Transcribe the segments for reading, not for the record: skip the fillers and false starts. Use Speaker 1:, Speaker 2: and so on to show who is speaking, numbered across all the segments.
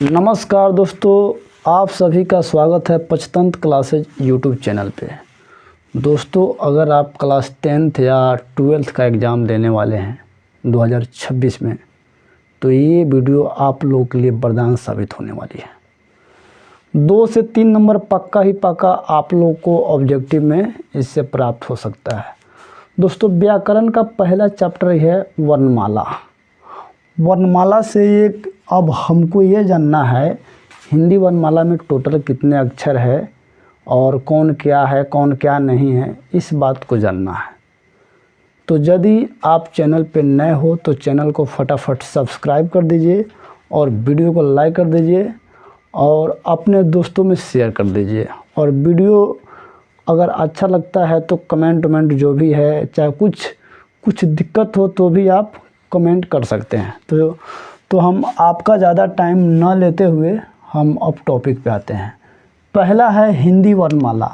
Speaker 1: नमस्कार दोस्तों, आप सभी का स्वागत है पंचतंत्र क्लासेज यूट्यूब चैनल पे। दोस्तों, अगर आप क्लास 10th या 12th का एग्ज़ाम देने वाले हैं 2026 में, तो ये वीडियो आप लोगों के लिए वरदान साबित होने वाली है। 2 से 3 नंबर पक्का ही पक्का आप लोगों को ऑब्जेक्टिव में इससे प्राप्त हो सकता है। दोस्तों, व्याकरण का पहला चैप्टर है वर्णमाला। वर्णमाला से एक अब हमको ये जानना है हिंदी वर्णमाला में टोटल कितने अक्षर है और कौन क्या है कौन क्या नहीं है, इस बात को जानना है। तो यदि आप चैनल पे नए हो तो चैनल को फटाफट सब्सक्राइब कर दीजिए और वीडियो को लाइक कर दीजिए और अपने दोस्तों में शेयर कर दीजिए। और वीडियो अगर अच्छा लगता है तो कमेंट जो भी है, चाहे कुछ दिक्कत हो तो भी आप कमेंट कर सकते हैं। तो हम आपका ज़्यादा टाइम न लेते हुए हम अब टॉपिक पे आते हैं। पहला है हिंदी वर्णमाला।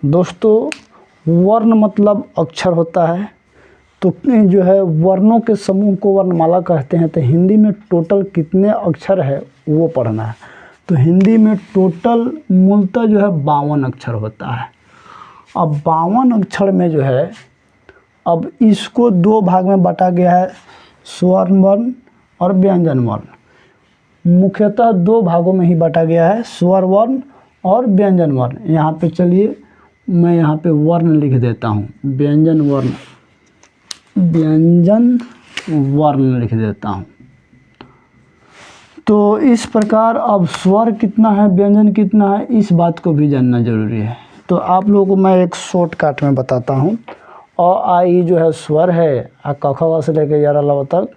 Speaker 1: दोस्तों, वर्ण मतलब अक्षर होता है, तो जो है वर्णों के समूह को वर्णमाला कहते हैं। तो हिंदी में टोटल कितने अक्षर है वो पढ़ना है। तो हिंदी में टोटल मूलतः जो है 52 अक्षर होता है। अब 52 अक्षर में जो है, अब इसको 2 भाग में बांटा गया है, स्वर्ण वर्ण और व्यंजन वर्ण। मुख्यतः 2 भागों में ही बांटा गया है, स्वर वर्ण और व्यंजन वर्ण। यहाँ पे चलिए मैं यहाँ पे वर्ण लिख देता हूँ, व्यंजन वर्ण लिख देता हूँ। तो इस प्रकार अब स्वर कितना है, व्यंजन कितना है, इस बात को भी जानना जरूरी है। तो आप लोगों को मैं एक शॉर्टकट में बताता हूँ। अ आ ई जो है स्वर है, और क ख ग से लेकर य र ल व तक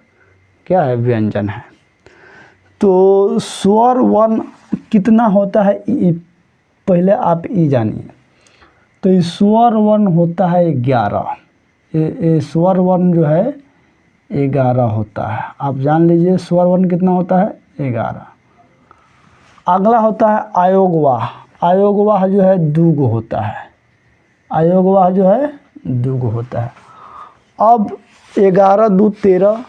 Speaker 1: क्या है, व्यंजन है। तो स्वर वर्ण कितना होता है, पहले आप ई जानिए। तो ये स्वर वर्ण होता है 11। ये स्वर वर्ण जो है 11 होता है। आप जान लीजिए स्वर वर्ण कितना होता है, 11। अगला होता है अयोगवाह। अयोगवाह जो है 2 होता है। अयोगवाह जो है 2 होता है। अब 11 2 13।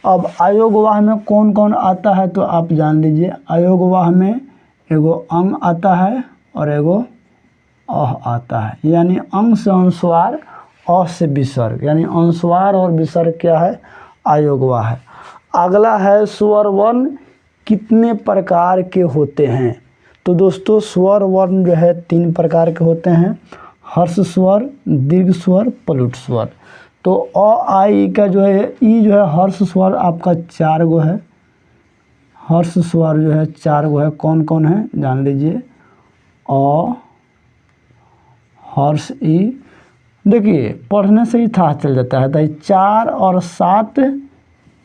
Speaker 1: अब अयोगवाह में कौन कौन आता है तो आप जान लीजिए। अयोगवाह में एगो अंग आता है और एगो अह आता है, यानी अंग से अनुस्वार, अ से विसर्ग, यानी अनुस्वार और विसर्ग क्या है, अयोगवाह है। अगला है स्वर वर्ण कितने प्रकार के होते हैं। तो दोस्तों, स्वर वर्ण जो है 3 प्रकार के होते हैं, हर्ष स्वर, दीर्घ स्वर, प्लुट स्वर। तो अ आ ई का जो है, ई जो है हर्ष स्वर आपका 4 गो है। हर्ष स्वर जो है 4 गो है। कौन कौन है जान लीजिए। अ, हर्ष, ई। देखिए पढ़ने से ही था चल जाता है। तो 4 और 7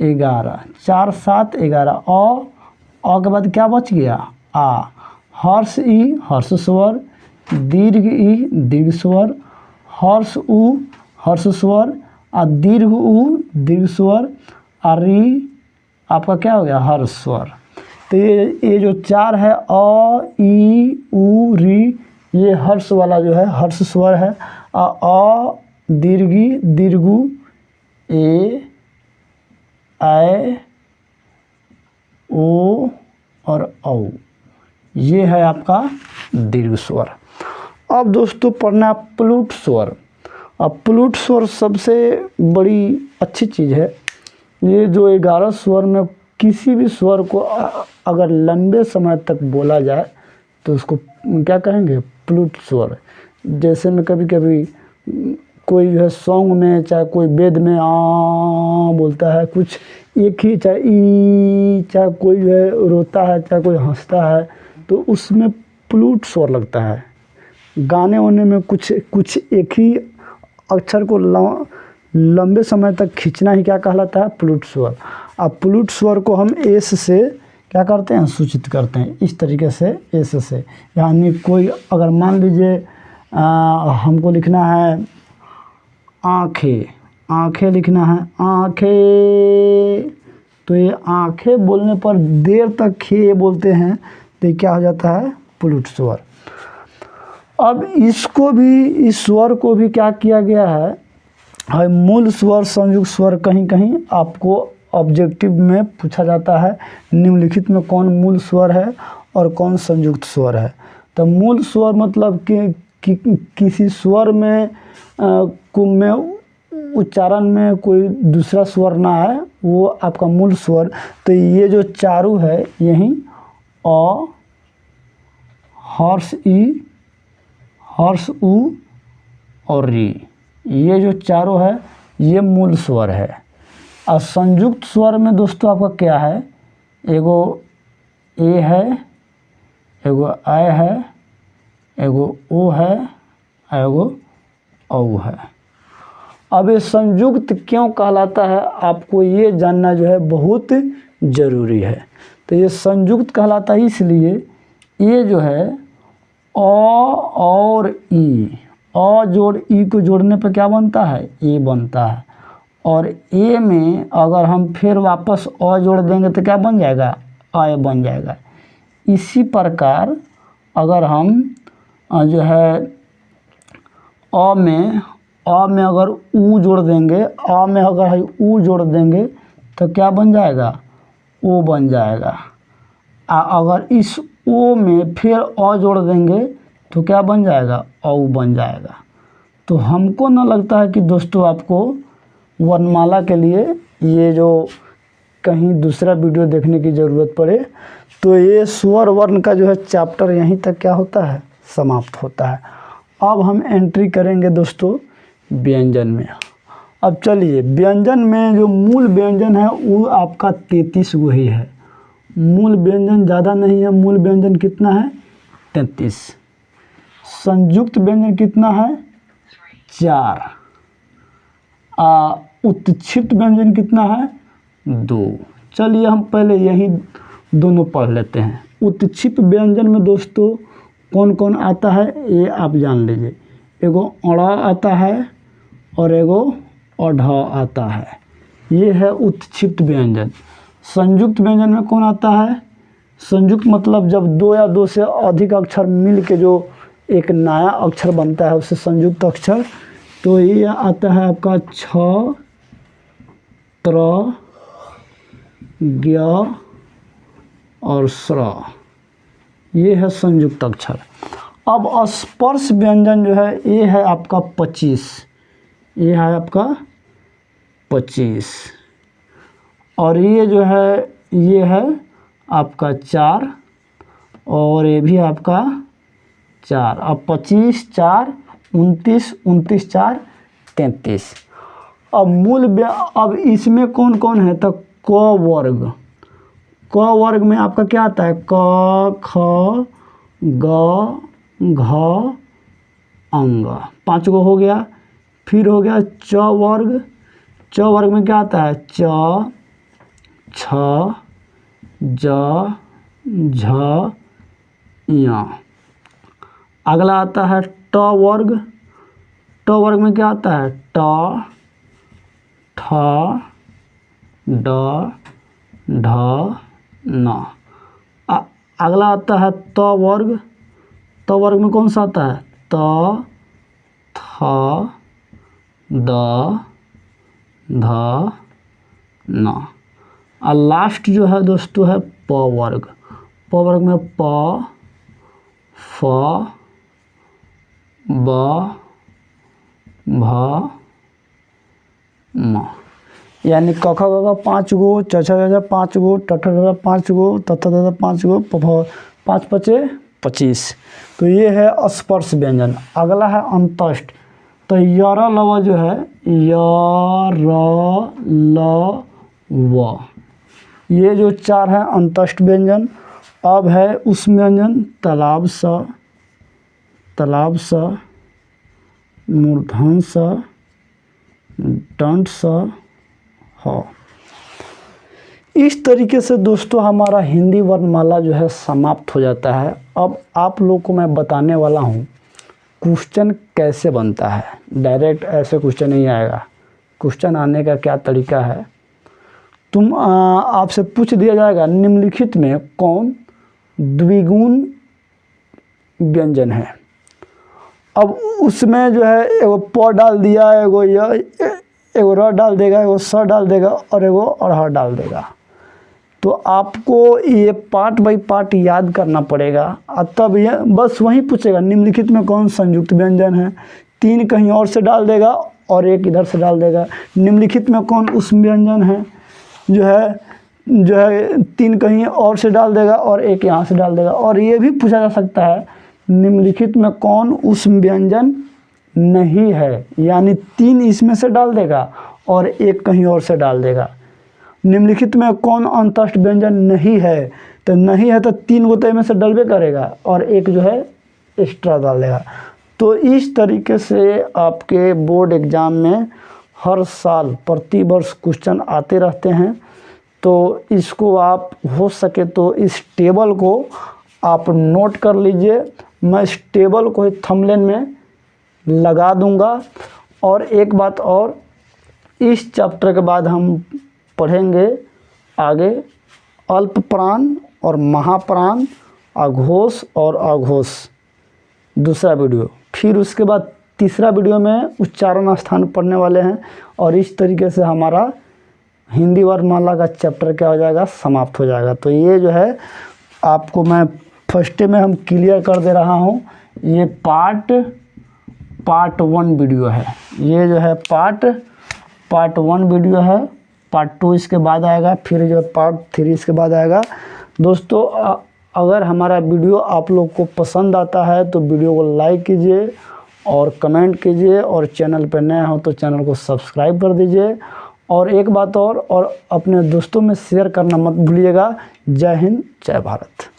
Speaker 1: 11, 4 7 11। अ के बाद क्या बच गया, आ। हर्ष ई हर्ष स्वर, दीर्घ ई दीर्घ स्वर, हर्ष उ हर्ष स्वर, और दीर्घ उ दीर्घ स्वर, और री आपका क्या हो गया, हर्ष स्वर। तो ये जो 4 है, अ ई उ री, ये हर्ष वाला जो है हर्ष स्वर है। अ दीर्घी दीर्घु, ए ऐ ओ और औ, ये है आपका दीर्घ स्वर। अब दोस्तों पढ़ना प्लुट स्वर। अब प्लुट स्वर सबसे बड़ी अच्छी चीज़ है। ये जो 11 स्वर में किसी भी स्वर को अगर लंबे समय तक बोला जाए तो उसको क्या कहेंगे, प्लुट स्वर। जैसे में कभी कभी कोई जो है सॉन्ग में, चाहे कोई वेद में आ बोलता है, कुछ एक ही, चाहे ई, चाहे कोई जो है रोता है, चाहे कोई हंसता है, तो उसमें प्लुट स्वर लगता है। गाने वाने में कुछ एक ही अक्षर को लंबे समय तक खींचना ही क्या कहलाता है, प्लुट स्वर। अब प्लुट स्वर को हम एस से क्या करते हैं, सूचित करते हैं, इस तरीके से एस से। यानी कोई अगर मान लीजिए हमको लिखना है आँखें, आँखें लिखना है, आँखें, तो ये आँखें बोलने पर देर तक खे बोलते हैं, तो ये क्या हो जाता है, प्लुट स्वर। अब इसको भी, इस स्वर को भी क्या किया गया है, मूल स्वर संयुक्त स्वर कहीं कहीं आपको ऑब्जेक्टिव में पूछा जाता है निम्नलिखित में कौन मूल स्वर है और कौन संयुक्त स्वर है। तो मूल स्वर मतलब कि किसी स्वर में उच्चारण में कोई दूसरा स्वर ना है, वो आपका मूल स्वर। तो ये जो चारों है यही अ, हर्ष ई, हर्ष उ और री, ये जो चारों है ये मूल स्वर है। और संयुक्त स्वर में दोस्तों आपका क्या है, एगो ए है, एगो आई है, एगो ओ है, एगो औ है। अब ये संयुक्त क्यों कहलाता है, आपको ये जानना जो है बहुत ज़रूरी है। तो ये संयुक्त कहलाता है इसलिए, ये जो है अ और ई, अ जोड़ ई को जोड़ने पर क्या बनता है, ए बनता है। और ए में अगर हम फिर वापस अ जोड़ देंगे तो क्या बन जाएगा, आय बन जाएगा। इसी प्रकार अगर हम जो है अ में अगर ऊ जोड़ देंगे, अ में अगर ऊ जोड़ देंगे तो क्या बन जाएगा, ओ बन जाएगा। अगर इस ओ में फिर अ जोड़ देंगे तो क्या बन जाएगा, औ बन जाएगा। तो हमको ना लगता है कि दोस्तों आपको वर्णमाला के लिए ये जो कहीं दूसरा वीडियो देखने की ज़रूरत पड़े। तो ये स्वर वर्ण का जो है चैप्टर यहीं तक क्या होता है, समाप्त होता है। अब हम एंट्री करेंगे दोस्तों व्यंजन में। अब चलिए व्यंजन में जो मूल व्यंजन है वो आपका 33 गो ही है। मूल व्यंजन ज़्यादा नहीं है, मूल व्यंजन कितना है, 33। संयुक्त व्यंजन कितना है, 4। उत्क्षिप्त व्यंजन कितना है, 2। चलिए हम पहले यही दोनों पढ़ लेते हैं। उत्क्षिप्त व्यंजन में दोस्तों कौन कौन आता है ये आप जान लीजिए। एगो अड़ा आता है और एगो अढ़ा आता है, ये है उत्क्षिप्त व्यंजन। संयुक्त व्यंजन में कौन आता है, संयुक्त मतलब जब 2 या 2 से अधिक अक्षर मिल के जो एक नया अक्षर बनता है उसे संयुक्त अक्षर। तो ये आता है आपका छ, त्र, ज्ञ और स्र, ये है संयुक्त अक्षर। अब स्पर्श व्यंजन जो है ये है आपका 25, ये है आपका 25। और ये जो है ये है आपका 4 और ये भी आपका 4। अब 25, 4, 29, 29, 4, 33। अब इसमें कौन कौन है, तो क वर्ग। क वर्ग में आपका क्या आता है, क, ख, ग, घ, अंग, 5 गो हो गया। फिर हो गया च वर्ग। च वर्ग में क्या आता है, च, छ, ज, झ, ञ। अगला आता है ट वर्ग। ट वर्ग में क्या आता है, ट, ठ, ड, ढ, न। अगला आता है त वर्ग। त वर्ग में कौन सा आता है, त, थ, द, ध, न। और लास्ट जो है दोस्तों है प वर्ग। प वर्ग में प, फ, ब, भ, म। यानी क ख ग घ 5 गो, च छ ज 5 गो, ट ठ ड 5 गो, त थ द 5 गो, प फ 5 5 25। तो ये है स्पर्श व्यंजन। अगला है अंतष्ट। तो य र ल व जो है, य र ल व, ये जो 4 है अंतष्ट व्यंजन। अब है उस व्यंजन तालाब स, तालाब स, मूर्धन स, दंड स, ह। इस तरीके से दोस्तों हमारा हिंदी वर्णमाला जो है समाप्त हो जाता है। अब आप लोग को मैं बताने वाला हूँ क्वेश्चन कैसे बनता है। डायरेक्ट ऐसे क्वेश्चन नहीं आएगा। क्वेश्चन आने का क्या तरीका है, आपसे पूछ दिया जाएगा निम्नलिखित में कौन द्विगुण व्यंजन है। अब उसमें जो है एगो प डाल दिया, एगो एगो र डाल देगा, एगो स डाल देगा और एगो अड़हर डाल देगा। तो आपको ये पार्ट बाय पार्ट याद करना पड़ेगा, तब ये बस वही पूछेगा निम्नलिखित में कौन संयुक्त व्यंजन है, 3 कहीं और से डाल देगा और 1 इधर से डाल देगा। निम्नलिखित में कौन उस व्यंजन है, जो है 3 कहीं और से डाल देगा और 1 यहाँ से डाल देगा। और ये भी पूछा जा सकता है निम्नलिखित में कौन उस व्यंजन नहीं है, यानी 3 इसमें से डाल देगा और 1 कहीं और से डाल देगा। निम्नलिखित में कौन अंतस्थ व्यंजन नहीं है, तो नहीं है तो 3 गो तो इसमें से डलबे करेगा और 1 जो है एक्स्ट्रा डाल देगा। तो इस तरीके से आपके बोर्ड एग्ज़ाम में हर साल प्रति वर्ष क्वेश्चन आते रहते हैं। तो इसको आप हो सके तो इस टेबल को आप नोट कर लीजिए। मैं इस टेबल को थंबनेल में लगा दूंगा। और एक बात और, इस चैप्टर के बाद हम पढ़ेंगे आगे अल्प प्राण और महाप्राण, अघोष और अघोष, दूसरा वीडियो। फिर उसके बाद तीसरा वीडियो में उच्चारण स्थान पढ़ने वाले हैं। और इस तरीके से हमारा हिंदी वर्णमाला का चैप्टर क्या हो जाएगा, समाप्त हो जाएगा। तो ये जो है आपको मैं फर्स्ट में हम क्लियर कर दे रहा हूँ। ये पार्ट 1 वीडियो है, ये जो है पार्ट 1 वीडियो है। पार्ट 2 इसके बाद आएगा, फिर जो पार्ट 3 इसके बाद आएगा। दोस्तों अगर हमारा वीडियो आप लोग को पसंद आता है तो वीडियो को लाइक कीजिए और कमेंट कीजिए, और चैनल पर नए हो तो चैनल को सब्सक्राइब कर दीजिए। और एक बात और अपने दोस्तों में शेयर करना मत भूलिएगा। जय हिंद, जय भारत।